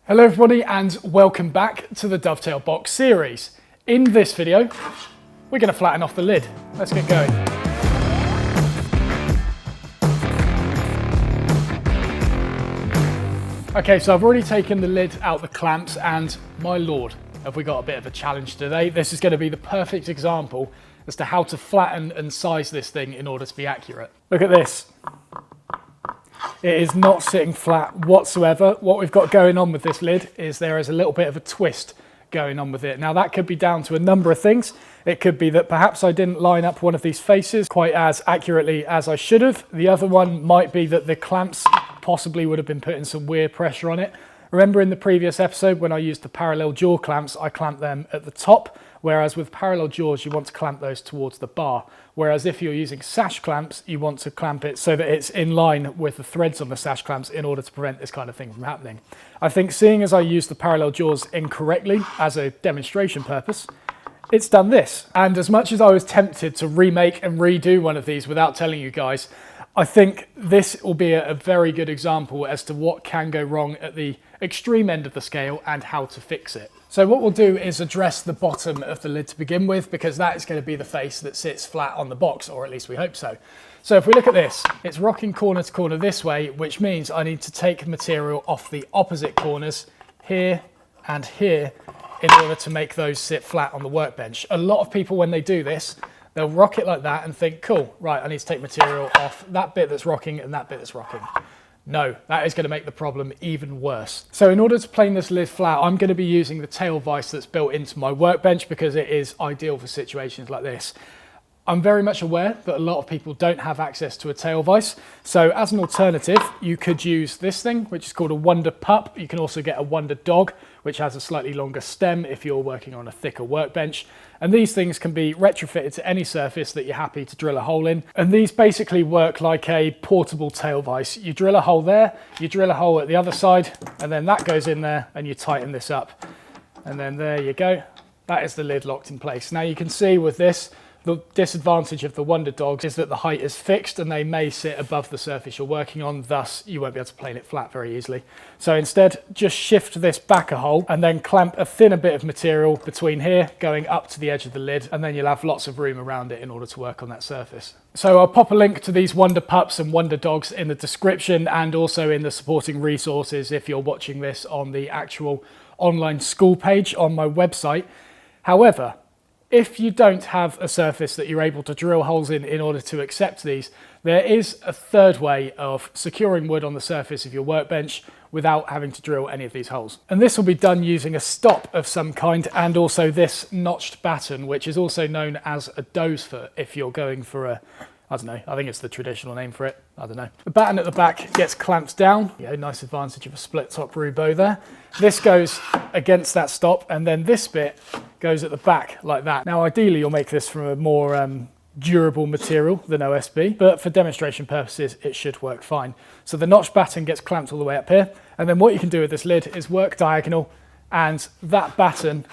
Hello everybody and welcome back to the Dovetail box series. In this video, we're going to flatten off the lid. Let's get going. Okay, so I've already taken the lid out the clamps and my lord, have we got a bit of a challenge today. This is going to be the perfect example as to how to flatten and size this thing in order to be accurate. Look at this. It is not sitting flat whatsoever. What we've got going on with this lid is there is a little bit of a twist going on with it. Now that could be down to a number of things. It could be that perhaps I didn't line up one of these faces quite as accurately as I should have. The other one might be that the clamps possibly would have been putting some weird pressure on it. Remember in the previous episode when I used the parallel jaw clamps, I clamped them at the top, whereas with parallel jaws you want to clamp those towards the bar. Whereas if you're using sash clamps, you want to clamp it so that it's in line with the threads on the sash clamps in order to prevent this kind of thing from happening. I think seeing as I used the parallel jaws incorrectly as a demonstration purpose, it's done this. And as much as I was tempted to remake and redo one of these without telling you guys, I think this will be a very good example as to what can go wrong at the extreme end of the scale and how to fix it. So what we'll do is address the bottom of the lid to begin with, because that is going to be the face that sits flat on the box, or at least we hope so. So if we look at this, it's rocking corner to corner this way, which means I need to take material off the opposite corners here and here in order to make those sit flat on the workbench. A lot of people, when they do this, they'll rock it like that and think, cool, right, I need to take material off that bit that's rocking and that bit that's rocking. No, that is going to make the problem even worse. So in order to plane this lid flat, I'm going to be using the tail vise that's built into my workbench because it is ideal for situations like this. I'm very much aware that a lot of people don't have access to a tail vise. So as an alternative, you could use this thing, which is called a Wonder Pup. You can also get a Wonder Dog, which has a slightly longer stem if you're working on a thicker workbench. And these things can be retrofitted to any surface that you're happy to drill a hole in. And these basically work like a portable tail vise. You drill a hole there, you drill a hole at the other side, and then that goes in there and you tighten this up. And then there you go. That is the lid locked in place. Now you can see with this, the disadvantage of the Wonder Dogs is that the height is fixed and they may sit above the surface you're working on, thus you won't be able to plane it flat very easily. So instead, just shift this back a hole and then clamp a thinner bit of material between here going up to the edge of the lid, and then you'll have lots of room around it in order to work on that surface. So I'll pop a link to these Wonder Pups and Wonder Dogs in the description and also in the supporting resources if you're watching this on the actual online school page on my website. However, if you don't have a surface that you're able to drill holes in order to accept these, there is a third way of securing wood on the surface of your workbench without having to drill any of these holes. And this will be done using a stop of some kind and also this notched batten, which is also known as a doe's foot if you're going for a, I don't know, I think it's the traditional name for it, I don't know. The batten at the back gets clamped down. Yeah, nice advantage of a split top roubeau there. This goes against that stop and then this bit goes at the back like that. Now ideally you'll make this from a more durable material than OSB, but for demonstration purposes it should work fine. So the notch batten gets clamped all the way up here, and then what you can do with this lid is work diagonal, and that batten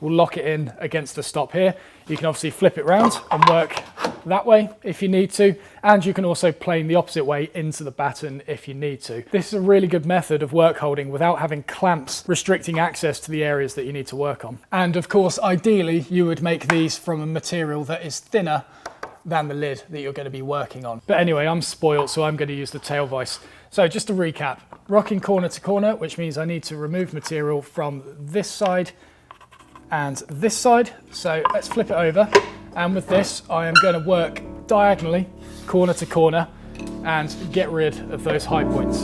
will lock it in against the stop here. You can obviously flip it round and work that way if you need to, and you can also plane the opposite way into the batten if you need to. This is a really good method of work holding without having clamps restricting access to the areas that you need to work on. And of course, ideally, you would make these from a material that is thinner than the lid that you're going to be working on. But anyway, I'm spoiled, so I'm going to use the tail vise. So just to recap, rocking corner to corner, which means I need to remove material from this side and this side. So let's flip it over. And with this, I am going to work diagonally, corner to corner, and get rid of those high points.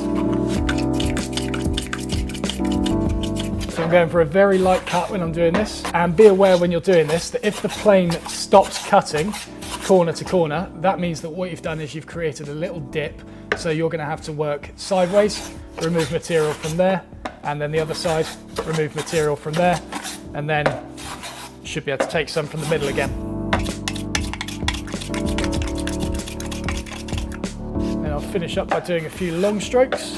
So I'm going for a very light cut when I'm doing this. And be aware when you're doing this, that if the plane stops cutting corner to corner, that means that what you've done is you've created a little dip. So you're going to have to work sideways, remove material from there, and then the other side, remove material from there, and then you should be able to take some from the middle again. And I'll finish up by doing a few long strokes.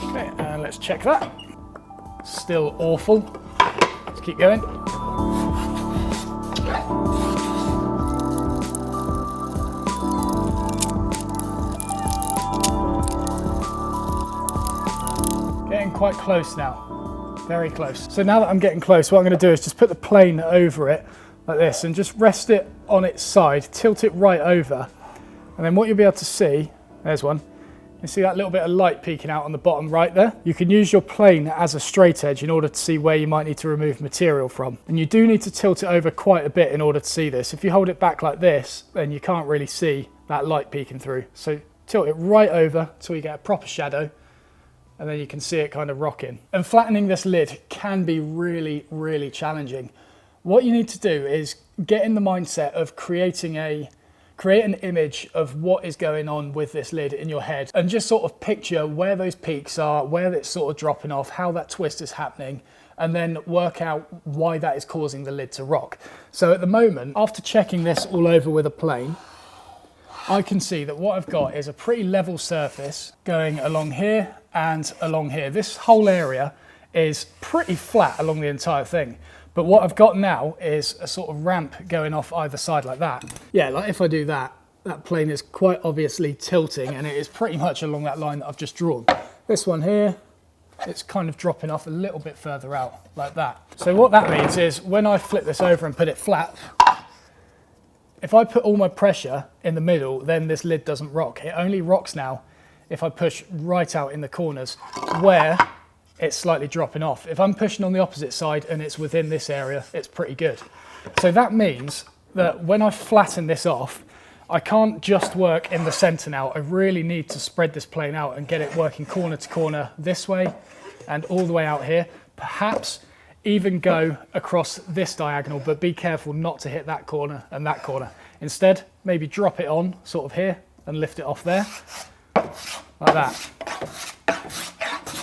Okay, and let's check that. Still awful. Let's keep going. getting quite close now, very close. So now that I'm getting close, what I'm going to do is just put the plane over it like this and just rest it on its side, tilt it right over, and then what you'll be able to see, there's one, you see that little bit of light peeking out on the bottom right there? You can use your plane as a straight edge in order to see where you might need to remove material from. And you do need to tilt it over quite a bit in order to see this. If you hold it back like this, then you can't really see that light peeking through. So tilt it right over till you get a proper shadow, and then you can see it kind of rocking. And flattening this lid can be really, really challenging. What you need to do is get in the mindset of create an image of what is going on with this lid in your head, and just sort of picture where those peaks are, where it's sort of dropping off, how that twist is happening, and then work out why that is causing the lid to rock. So at the moment, after checking this all over with a plane, I can see that what I've got is a pretty level surface going along here and along here. This whole area is pretty flat along the entire thing. But what I've got now is a sort of ramp going off either side like that. Yeah, like if I do that, that plane is quite obviously tilting, and it is pretty much along that line that I've just drawn. This one here, it's kind of dropping off a little bit further out like that. So what that means is when I flip this over and put it flat, if I put all my pressure in the middle, then this lid doesn't rock. It only rocks now if I push right out in the corners where it's slightly dropping off. If I'm pushing on the opposite side and it's within this area, it's pretty good. So that means that when I flatten this off, I can't just work in the center now. I really need to spread this plane out and get it working corner to corner this way and all the way out here. Perhaps even go across this diagonal, but be careful not to hit that corner and that corner. Instead, maybe drop it on sort of here and lift it off there, like that.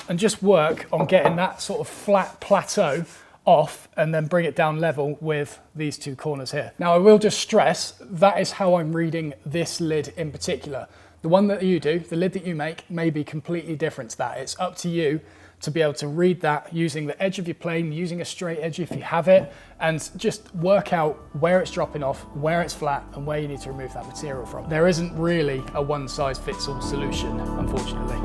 And just work on getting that sort of flat plateau off and then bring it down level with these two corners here. Now I will just stress, that is how I'm reading this lid in particular. The one that you do, the lid that you make, may be completely different to that. It's up to you to be able to read that using the edge of your plane, using a straight edge if you have it, and just work out where it's dropping off, where it's flat, and where you need to remove that material from. There isn't really a one-size-fits-all solution, unfortunately.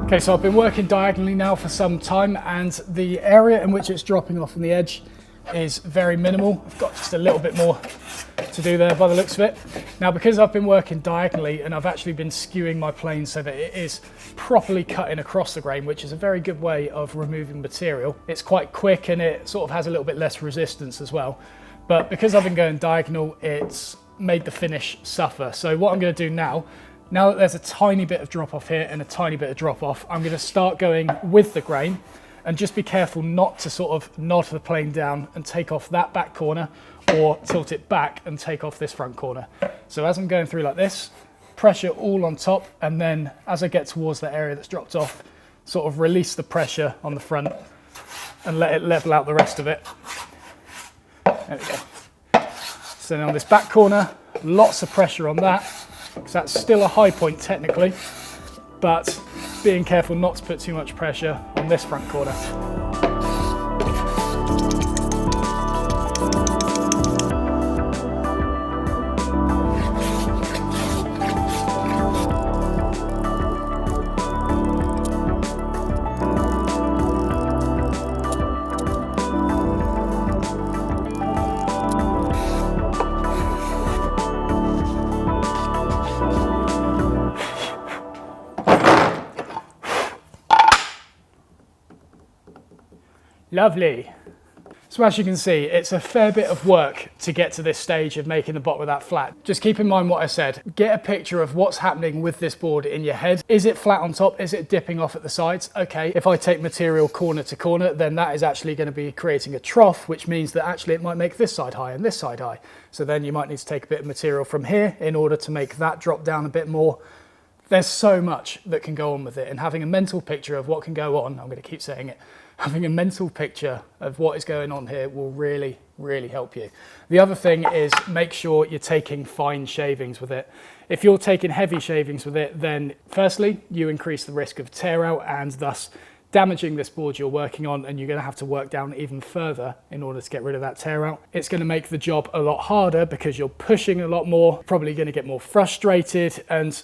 Okay, so I've been working diagonally now for some time, and the area in which it's dropping off from the edge is very minimal. I've got just a little bit more to do there by the looks of it. Now, because I've been working diagonally and I've actually been skewing my plane so that it is properly cutting across the grain, which is a very good way of removing material. It's quite quick and it sort of has a little bit less resistance as well. But because I've been going diagonal, it's made the finish suffer. So what I'm going to do now that there's a tiny bit of drop off here and a tiny bit of drop off, I'm going to start going with the grain, and just be careful not to sort of nod the plane down and take off that back corner, or tilt it back and take off this front corner. So as I'm going through like this, pressure all on top, and then as I get towards that area that's dropped off, sort of release the pressure on the front and let it level out the rest of it. There we go. So then on this back corner, lots of pressure on that, because that's still a high point technically, but being careful not to put too much pressure on this front corner. Lovely. So as you can see, it's a fair bit of work to get to this stage of making the bottom of that flat. Just keep in mind what I said. Get a picture of what's happening with this board in your head. Is it flat on top? Is it dipping off at the sides? Okay, if I take material corner to corner, then that is actually going to be creating a trough, which means that actually it might make this side high and this side high. So then you might need to take a bit of material from here in order to make that drop down a bit more. There's so much that can go on with it, and having a mental picture of what can go on, I'm going to keep saying it, having a mental picture of what is going on here will really, really help you. The other thing is make sure you're taking fine shavings with it. If you're taking heavy shavings with it, then firstly, you increase the risk of tear out and thus damaging this board you're working on, and you're going to have to work down even further in order to get rid of that tear out. It's going to make the job a lot harder because you're pushing a lot more, probably going to get more frustrated, and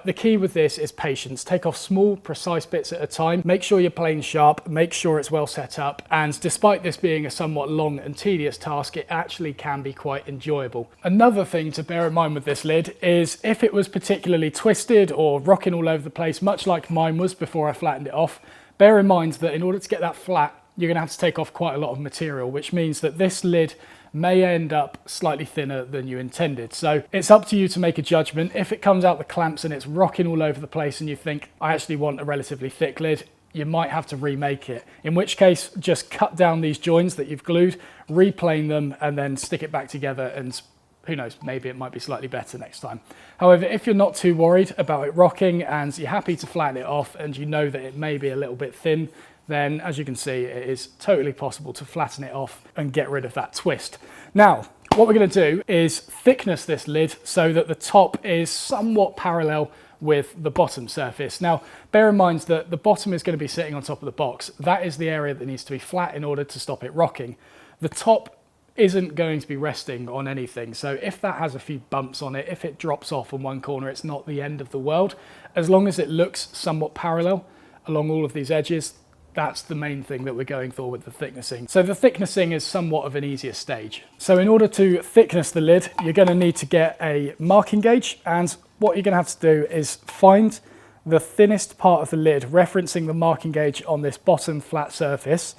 the key with this is patience. Take off small, precise bits at a time. Make sure your plane's sharp, make sure it's well set up, and despite this being a somewhat long and tedious task, it actually can be quite enjoyable. Another thing to bear in mind with this lid is if it was particularly twisted or rocking all over the place, much like mine was before I flattened it off, bear in mind that in order to get that flat, you're going to have to take off quite a lot of material, which means that this lid may end up slightly thinner than you intended. So it's up to you to make a judgment. If it comes out the clamps and it's rocking all over the place and you think, I actually want a relatively thick lid, you might have to remake it. In which case, just cut down these joins that you've glued, replane them, and then stick it back together, and who knows, maybe it might be slightly better next time. However, if you're not too worried about it rocking and you're happy to flatten it off and you know that it may be a little bit thin, then as you can see, it is totally possible to flatten it off and get rid of that twist. Now, what we're going to do is thickness this lid so that the top is somewhat parallel with the bottom surface. Now, bear in mind that the bottom is going to be sitting on top of the box. That is the area that needs to be flat in order to stop it rocking. The top isn't going to be resting on anything. So if that has a few bumps on it, if it drops off on one corner, it's not the end of the world. As long as it looks somewhat parallel along all of these edges, that's the main thing that we're going for with the thicknessing. So the thicknessing is somewhat of an easier stage. So in order to thickness the lid, you're going to need to get a marking gauge, and what you're going to have to do is find the thinnest part of the lid, referencing the marking gauge on this bottom flat surface.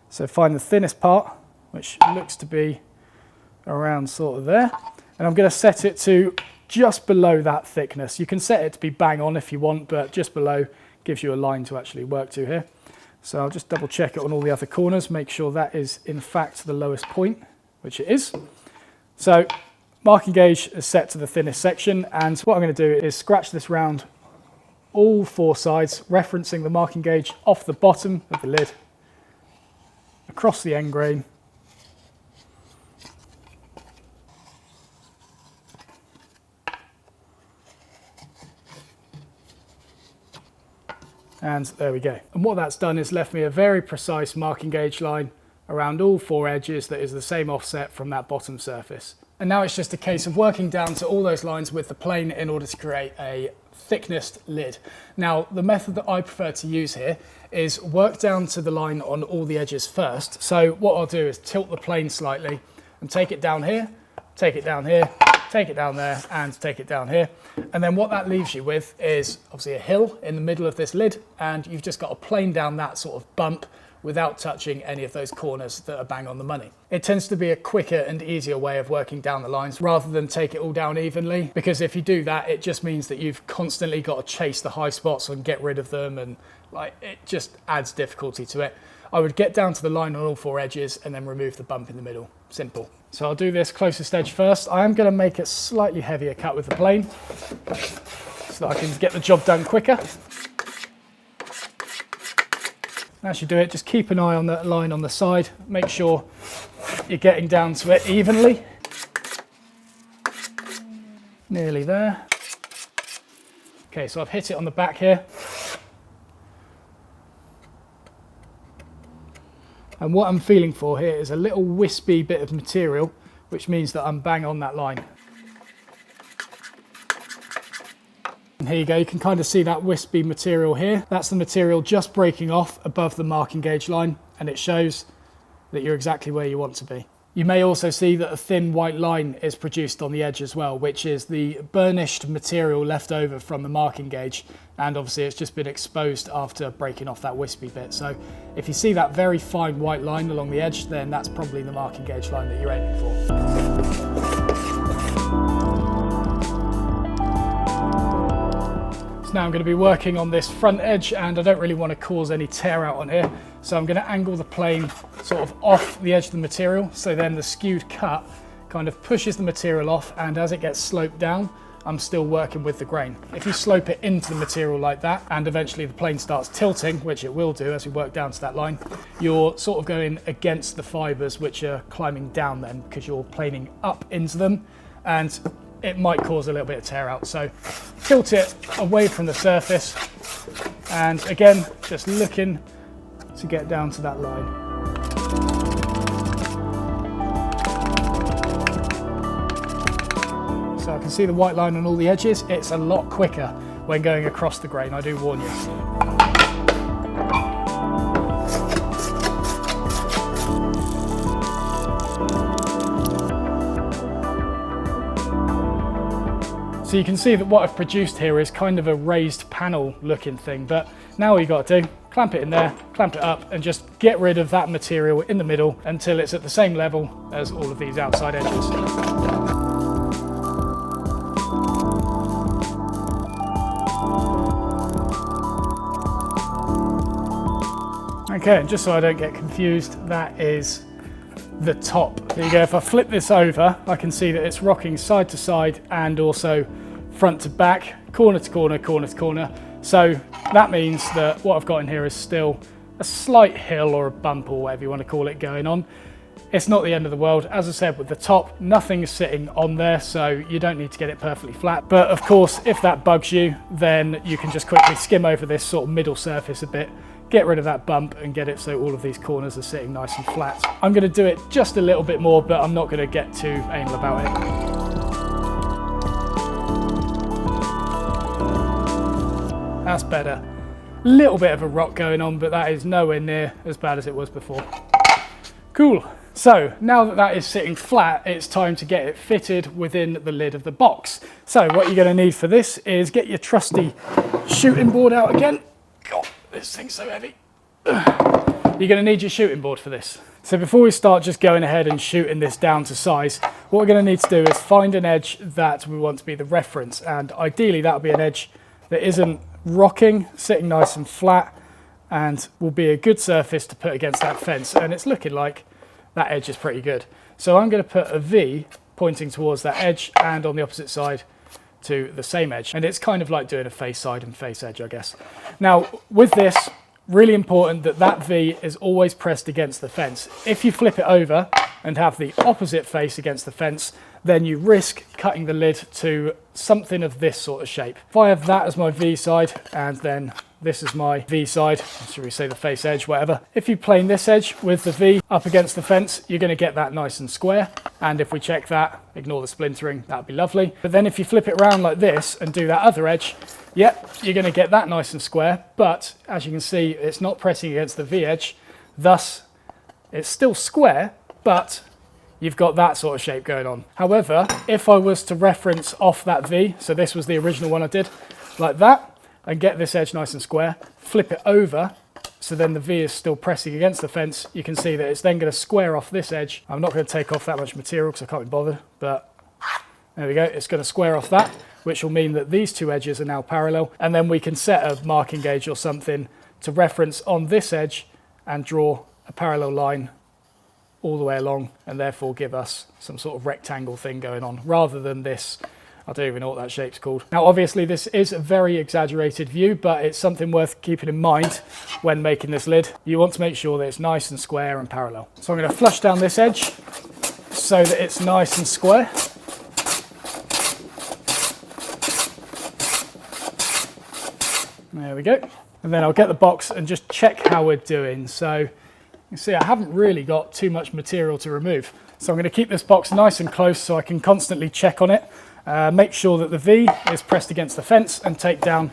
So find the thinnest part, which looks to be around sort of there, and I'm going to set it to just below that thickness. You can set it to be bang on if you want, but just below gives you a line to actually work to here. So I'll just double check it on all the other corners, make sure that is in fact the lowest point, which it is. So marking gauge is set to the thinnest section, and what I'm going to do is scratch this round all four sides, referencing the marking gauge off the bottom of the lid, across the end grain, and there we go. And what that's done is left me a very precise marking gauge line around all four edges that is the same offset from that bottom surface. And now it's just a case of working down to all those lines with the plane in order to create a thickness lid. Now, the method that I prefer to use here is work down to the line on all the edges first. So what I'll do is tilt the plane slightly and take it down here, take it down here, take it down there, and take it down here. And then what that leaves you with is obviously a hill in the middle of this lid, and you've just got to plane down that sort of bump without touching any of those corners that are bang on the money. It tends to be a quicker and easier way of working down the lines rather than take it all down evenly, because if you do that, it just means that you've constantly got to chase the high spots and get rid of them, and like it just adds difficulty to it. I would get down to the line on all four edges and then remove the bump in the middle. Simple. So I'll do this closest edge first. I am going to make a slightly heavier cut with the plane so that I can get the job done quicker. As you do it, just keep an eye on that line on the side. Make sure you're getting down to it evenly. Nearly there. Okay, so I've hit it on the back here. And what I'm feeling for here is a little wispy bit of material, which means that I'm bang on that line. And here you go, you can kind of see that wispy material here. That's the material just breaking off above the marking gauge line, and it shows that you're exactly where you want to be. You may also see that a thin white line is produced on the edge as well, which is the burnished material left over from the marking gauge, and obviously it's just been exposed after breaking off that wispy bit. So if you see that very fine white line along the edge, then that's probably the marking gauge line that you're aiming for. So now I'm going to be working on this front edge, and I don't really want to cause any tear out on here, so I'm going to angle the plane sort of off the edge of the material, so then the skewed cut kind of pushes the material off, and as it gets sloped down, I'm still working with the grain. If you slope it into the material like that, and eventually the plane starts tilting, which it will do as we work down to that line, you're sort of going against the fibers which are climbing down then, because you're planing up into them, and it might cause a little bit of tear out. So tilt it away from the surface And again, just looking to get down to that line. So I can see the white line on all the edges. It's a lot quicker when going across the grain, I do warn you. So you can see that what I've produced here is kind of a raised panel looking thing, but now all you got to do, clamp it in there, clamp it up, and just get rid of that material in the middle until it's at the same level as all of these outside edges. Okay, and just so I don't get confused, that is the top. There you go. If I flip this over, I can see that it's rocking side to side and also front to back, corner to corner, corner to corner. So that means that what I've got in here is still a slight hill or a bump or whatever you want to call it going on. It's not the end of the world. As I said, with the top, nothing is sitting on there, so you don't need to get it perfectly flat. But of course, if that bugs you, then you can just quickly skim over this sort of middle surface a bit, get rid of that bump and get it so all of these corners are sitting nice and flat. I'm going to do it just a little bit more, but I'm not going to get too anal about it. That's better. Little bit of a rock going on, but that is nowhere near as bad as it was before. Cool. So now that that is sitting flat, it's time to get it fitted within the lid of the box. So what you're going to need for this is get your trusty shooting board out again. God, this thing's so heavy. You're going to need your shooting board for this. So before we start just going ahead and shooting this down to size, what we're going to need to do is find an edge that we want to be the reference, and ideally that will be an edge that isn't rocking, sitting nice and flat, and will be a good surface to put against that fence. And it's looking like that edge is pretty good. So I'm going to put a V pointing towards that edge and on the opposite side to the same edge. And it's kind of like doing a face side and face edge, I guess. Now with this, really important that that V is always pressed against the fence. If you flip it over and have the opposite face against the fence, then you risk cutting the lid to something of this sort of shape. If I have that as my V side and then this is my V side, should we say the face edge, whatever. If you plane this edge with the V up against the fence, you're going to get that nice and square. And if we check that, ignore the splintering, that'd be lovely. But then if you flip it around like this and do that other edge, yep, you're going to get that nice and square. But as you can see, it's not pressing against the V edge. Thus, it's still square, but you've got that sort of shape going on. However, if I was to reference off that V, so this was the original one I did, like that, and get this edge nice and square, flip it over, so then the V is still pressing against the fence, you can see that it's then going to square off this edge. I'm not going to take off that much material because I can't be bothered, but there we go, it's going to square off that, which will mean that these two edges are now parallel, and then we can set a marking gauge or something to reference on this edge and draw a parallel line all the way along, and therefore give us some sort of rectangle thing going on, rather than this, I don't even know what that shape's called. Now obviously this is a very exaggerated view, but it's something worth keeping in mind when making this lid. You want to make sure that it's nice and square and parallel. So I'm going to flush down this edge so that it's nice and square. There we go. And then I'll get the box and just check how we're doing. So you see I haven't really got too much material to remove. So I'm going to keep this box nice and close so I can constantly check on it. Make sure that the V is pressed against the fence and take down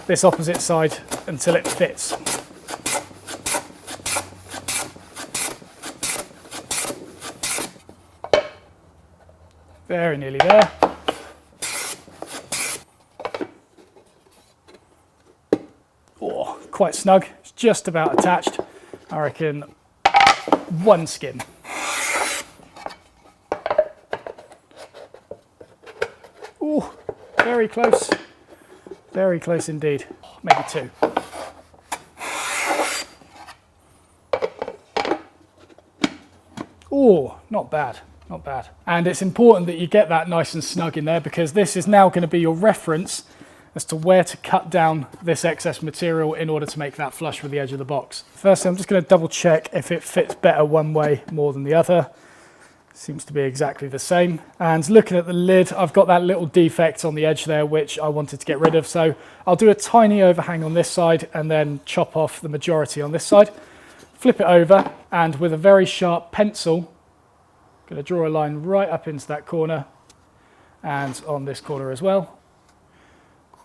this opposite side until it fits. Very nearly there. Oh, quite snug. It's just about attached. I reckon one skim. Oh, very close. Very close indeed. Maybe two. Oh, not bad. Not bad. And it's important that you get that nice and snug in there, because this is now going to be your reference as to where to cut down this excess material in order to make that flush with the edge of the box. Firstly, I'm just going to double check if it fits better one way more than the other. Seems to be exactly the same. And looking at the lid, I've got that little defect on the edge there, which I wanted to get rid of. So I'll do a tiny overhang on this side and then chop off the majority on this side. Flip it over, and with a very sharp pencil, I'm going to draw a line right up into that corner and on this corner as well.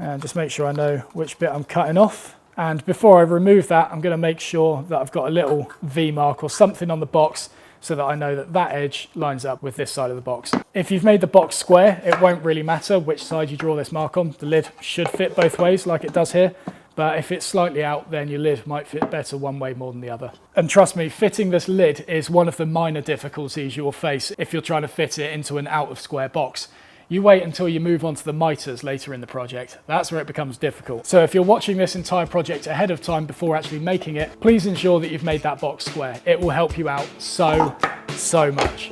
And just make sure I know which bit I'm cutting off. And before I remove that, I'm going to make sure that I've got a little V mark or something on the box so that I know that that edge lines up with this side of the box. If you've made the box square, it won't really matter which side you draw this mark on. The lid should fit both ways like it does here. But if it's slightly out, then your lid might fit better one way more than the other. And trust me, fitting this lid is one of the minor difficulties you will face if you're trying to fit it into an out of square box. You wait until you move on to the miters later in the project. That's where it becomes difficult. So if you're watching this entire project ahead of time before actually making it, please ensure that you've made that box square. It will help you out so much.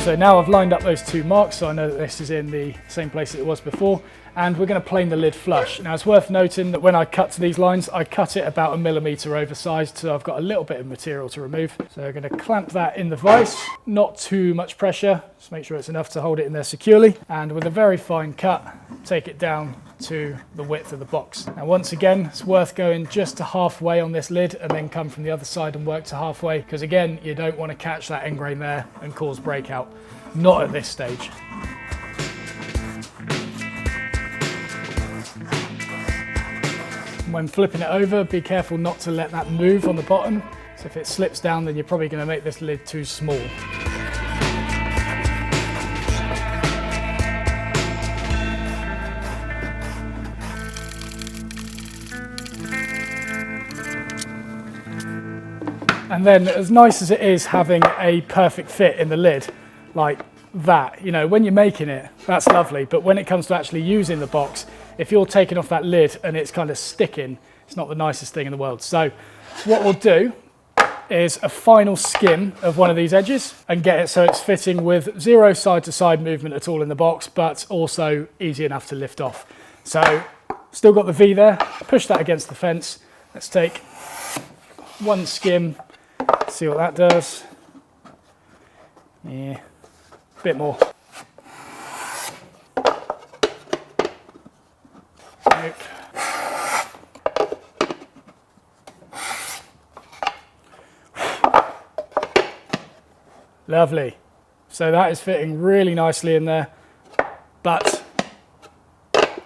So now I've lined up those two marks, so I know that this is in the same place as it was before, and we're going to plane the lid flush. Now it's worth noting that when I cut to these lines, I cut it about 1 millimeter oversized, so I've got a little bit of material to remove. So we're going to clamp that in the vise, not too much pressure, just make sure it's enough to hold it in there securely, and with a very fine cut, take it down to the width of the box. Now once again, it's worth going just to halfway on this lid and then come from the other side and work to halfway, because again, you don't want to catch that end grain there and cause breakout. Not at this stage. When flipping it over, be careful not to let that move on the bottom. So if it slips down, then you're probably going to make this lid too small. And then, as nice as it is having a perfect fit in the lid, like that, you know, when you're making it, that's lovely. But when it comes to actually using the box, if you're taking off that lid and it's kind of sticking, it's not the nicest thing in the world. So what we'll do is a final skim of one of these edges and get it so it's fitting with zero side to side movement at all in the box, but also easy enough to lift off. So still got the V there, push that against the fence. Let's take one skim, see what that does. Yeah, a bit more. Nope. Lovely. So that is fitting really nicely in there, but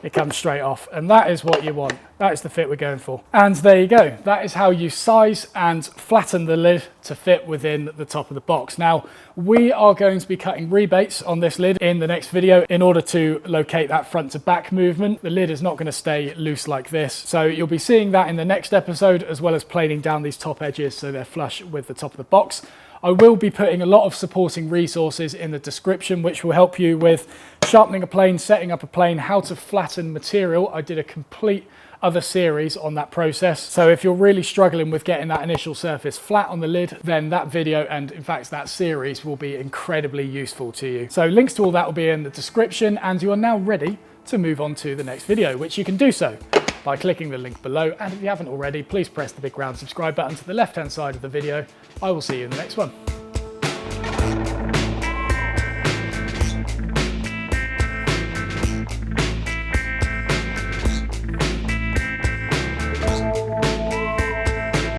it comes straight off, and that is what you want. That is the fit we're going for. And there you go. That is how you size and flatten the lid to fit within the top of the box. Now, we are going to be cutting rebates on this lid in the next video in order to locate that front to back movement. The lid is not going to stay loose like this. So you'll be seeing that in the next episode, as well as planing down these top edges so they're flush with the top of the box. I will be putting a lot of supporting resources in the description, which will help you with sharpening a plane, setting up a plane, how to flatten material. I did a complete other series on that process. So if you're really struggling with getting that initial surface flat on the lid, then that video, and in fact that series, will be incredibly useful to you. So links to all that will be in the description, and you are now ready to move on to the next video, which you can do so by clicking the link below. And if you haven't already, please press the big round subscribe button to the left hand side of the video. I will see you in the next one.